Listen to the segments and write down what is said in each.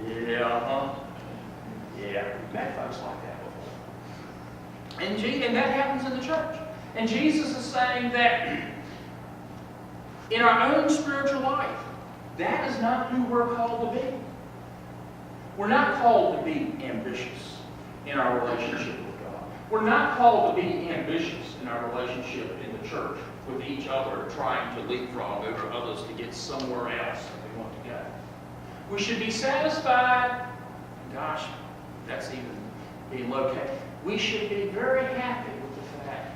Yeah, yeah, we've met folks like that before. And that happens in the church. And Jesus is saying that in our own spiritual life, that is not who we're called to be. We're not called to be ambitious in our relationship with God. We're not called to be ambitious in our relationship in the church with each other, trying to leapfrog over others to get somewhere else that we want to go. We should be satisfied. Gosh, that's even being located. We should be very happy with the fact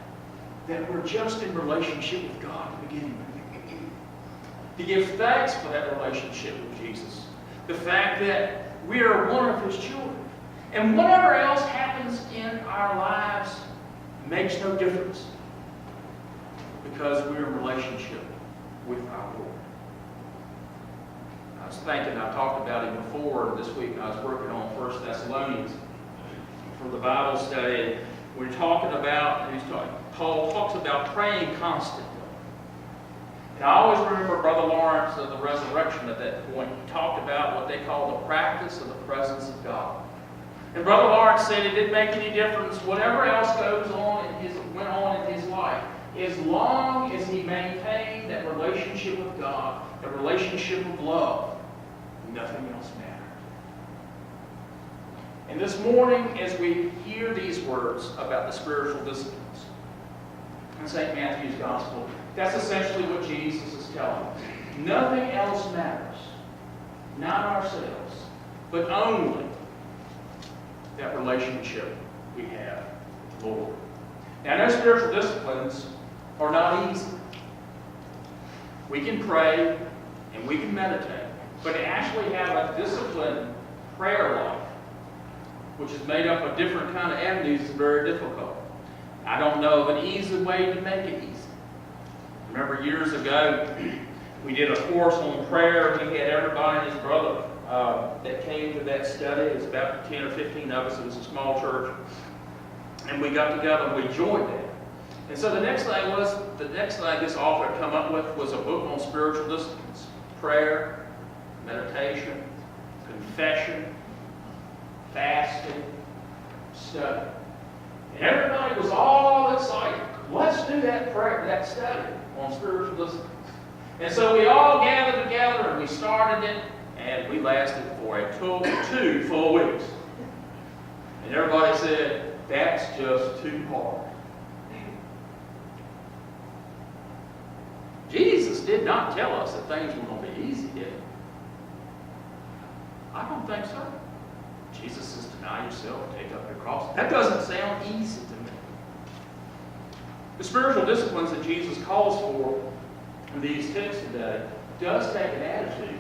that we're just in relationship with God to begin with. To give thanks for that relationship with Jesus. The fact that we are one of His children. And whatever else happens in our lives makes no difference. Because we're in relationship with our Lord. I was thinking, I talked about it before, this week I was working on 1 Thessalonians for the Bible study. We're talking about, Paul talks about praying constantly. And I always remember Brother Lawrence of the resurrection at that point. He talked about what they call the practice of the presence of God. And Brother Lawrence said it didn't make any difference whatever else went on in his life, as long as he maintained that relationship with God, that relationship of love, nothing else mattered. And this morning, as we hear these words about the spiritual disciplines in St. Matthew's Gospel, that's essentially what Jesus is telling us. Nothing else matters. Not ourselves, but only that relationship we have with the Lord. Now, those spiritual disciplines are not easy. We can pray and we can meditate, but to actually have a disciplined prayer life, which is made up of different kind of avenues, is very difficult. I don't know of an easy way to make it easy. Remember years ago, we did a course on prayer. We had everybody and his brother that came to that study. It was about 10 or 15 of us. It was a small church. And we got together and we joined that. And so the next thing this author had come up with was a book on spiritual disciplines. Prayer, meditation, confession, fasting, study. And everybody was all excited. Let's do that study on spiritual disciplines. And so we all gathered together and we started it, and we lasted for a total of 2 full weeks. And everybody said, that's just too hard. Jesus did not tell us that things were going to be easy, did he? I don't think so. Jesus says, deny yourself, take up your cross. That doesn't sound easy to me. The spiritual disciplines that Jesus calls for in these texts today does take an attitude